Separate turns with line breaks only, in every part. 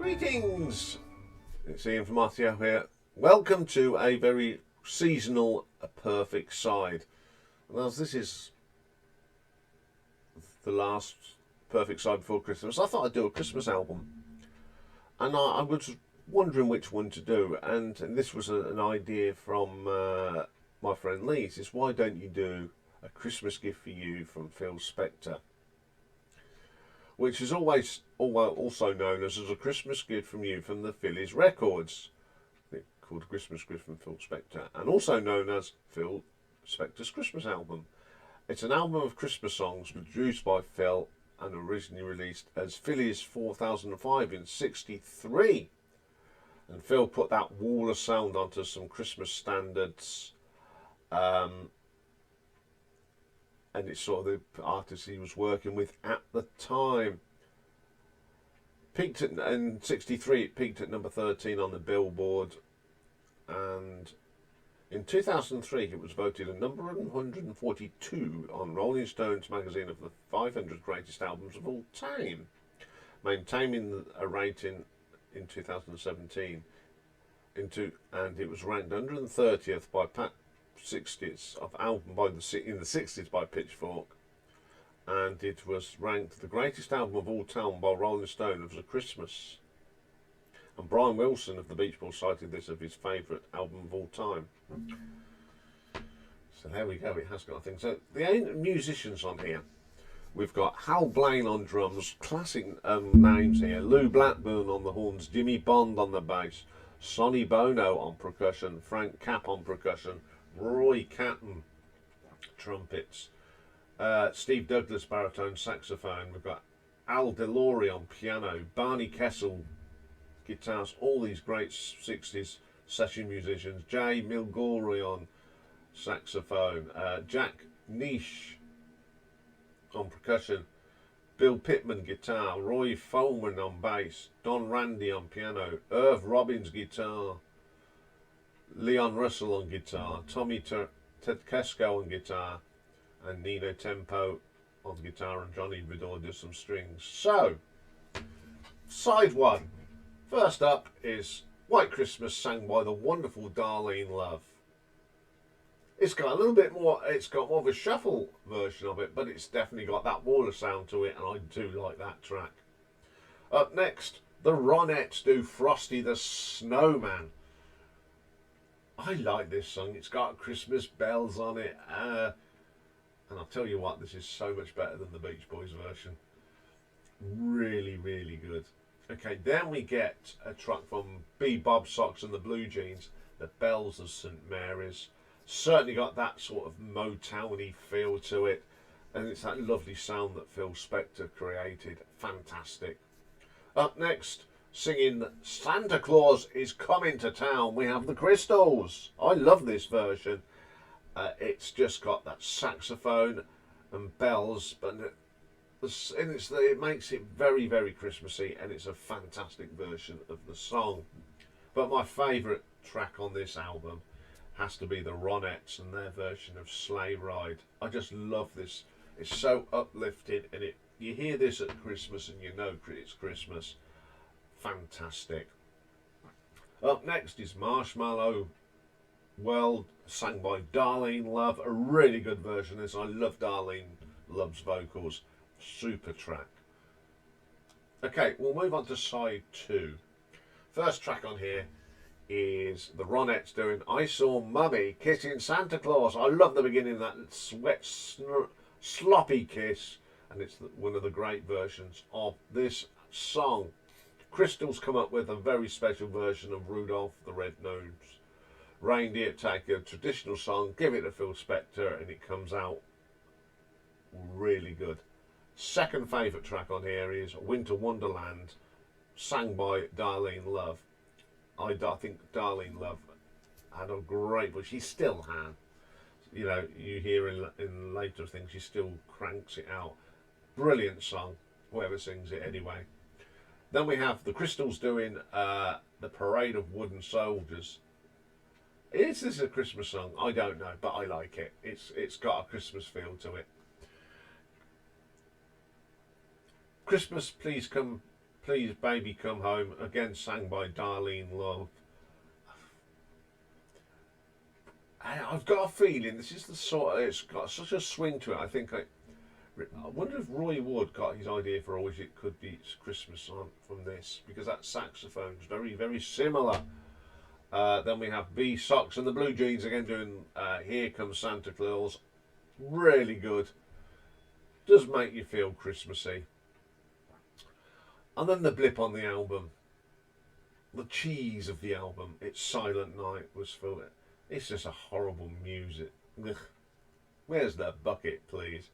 Greetings! It's Iain from Matthew here. Welcome to a very seasonal, a perfect side. Well, this is the last perfect side before Christmas. I thought I'd do a Christmas album, and I was wondering which one to do. And this was an idea from my friend Lee. He says, "Why don't you do a Christmas gift for you from Phil Spector?" Which is always also known as a Christmas gift from you from the Phillies Records, called Christmas Gift from Phil Spector, and also known as Phil Spector's Christmas album. It's an album of Christmas songs produced by Phil and originally released as Phillies 4005 in '63. And Phil put that wall of sound onto some Christmas standards. And it's sort of the artist he was working with at the time. Peaked in '63, it peaked at number 13 on the Billboard, and in 2003 it was voted a number 142 on Rolling Stone's magazine of the 500 greatest albums of all time, maintaining a rating in 2017 and it was ranked 130th by 60s of album in the 60s by Pitchfork, and it was ranked the greatest album of all time by Rolling Stone as a Christmas. And Brian Wilson of the Beach Boys cited this as his favourite album of all time. So there we go, it has got a thing. So the musicians on here, we've got Hal Blaine on drums, classic names here, Lou Blackburn on the horns, Jimmy Bond on the bass, Sonny Bono on percussion, Frank Capp on percussion, Roy Catton trumpets, Steve Douglas baritone saxophone, we've got Al DeLore on piano, Barney Kessel guitars, all these great 60s session musicians, Jay Milgore on saxophone, Jack Nish on percussion, Bill Pittman guitar, Roy Foreman on bass, Don Randy on piano, Irv Robbins guitar, Leon Russell on guitar, Tommy Tedesco on guitar, and Nino Tempo on guitar, and Johnny Vidor does some strings. So, side one. First up is White Christmas, sang by the wonderful Darlene Love. It's got a little bit more, it's got more of a shuffle version of it, but it's definitely got that water sound to it, and I do like that track. Up next, the Ronettes do Frosty the Snowman. I like this song. It's got Christmas bells on it, and I'll tell you what, this is so much better than the Beach Boys version. Really, really good. Okay, then we get a track from Bob Sox and the Blue Jeans, The Bells of St Mary's. Certainly got that sort of Motown-y feel to it, and it's that lovely sound that Phil Spector created. Fantastic. Up next, singing Santa Claus is Coming to Town, we have the Crystals. I love this version. It's just got that saxophone and bells, but it makes it very, very Christmassy, and it's a fantastic version of the song. But my favourite track on this album has to be the Ronettes and their version of Sleigh Ride. I just love this. It's so uplifting, and you hear this at Christmas and you know it's Christmas. Fantastic. Up next is Marshmallow World, sang by Darlene Love. A really good version of this. I love Darlene Love's vocals. Super track. Okay, we'll move on to side two. First track on here is the Ronettes doing I Saw Mummy Kissing Santa Claus. I love the beginning of that sweat, sloppy kiss, and it's one of the great versions of this song. Crystal's come up with a very special version of Rudolph the Red-Nosed Reindeer. Take a traditional song, give it to Phil Spector, and it comes out really good. Second favourite track on here is Winter Wonderland, sang by Darlene Love. I think Darlene Love had a great voice. She still has. You know, you hear in later things, she still cranks it out. Brilliant song, whoever sings it anyway. Then we have the Crystals doing the Parade of Wooden Soldiers. Is this a Christmas song? I don't know, but I like it. It's got a Christmas feel to it. Christmas, Please Come Please Baby Come Home, again sang by Darlene Love. I've got a feeling this is the sort of, it's got such a swing to it. I wonder if Roy Wood got his idea for Always It Could Be Christmas on from this, because that saxophone's very, very similar. Then we have B Socks and the Blue Jeans again doing Here Comes Santa Claus. Really good. Does make you feel Christmassy. And then the blip on the album. The cheese of the album. It's Silent Night was for it. It's just a horrible music. Ugh. Where's the bucket, please?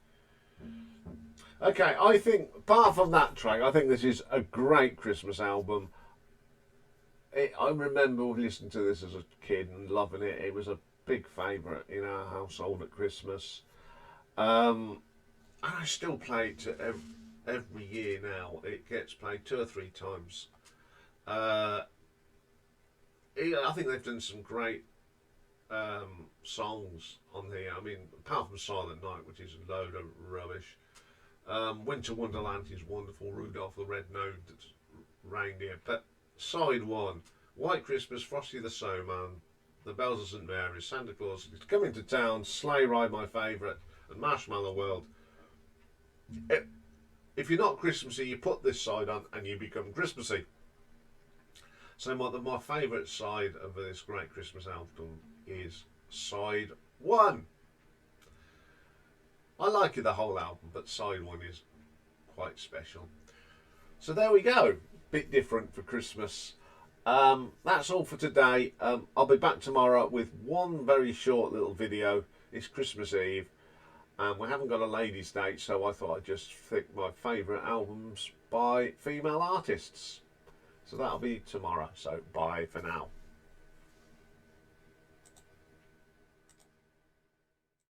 Okay, I think, apart from that track, I think this is a great Christmas album. I remember listening to this as a kid and loving it. It was a big favourite in our household at Christmas. And I still play it to every year now. It gets played 2 or 3 times. I think they've done some great songs on here. I mean, apart from Silent Night, which is a load of rubbish. Winter Wonderland is wonderful. Rudolph the Red-Nosed Reindeer. But side 1, White Christmas, Frosty the Snowman, The Bells of St Mary's, Santa Claus is Coming to Town, Sleigh Ride, my favourite, and Marshmallow World. If you're not Christmassy, you put this side on and you become Christmassy. So my favourite side of this great Christmas album is side 1. I like the whole album, but side 1 is quite special. So there we go. Bit different for Christmas. That's all for today. I'll be back tomorrow with one very short little video. It's Christmas Eve. And we haven't got a ladies' date, so I thought I'd just pick my favourite albums by female artists. So that'll be tomorrow. So bye for now.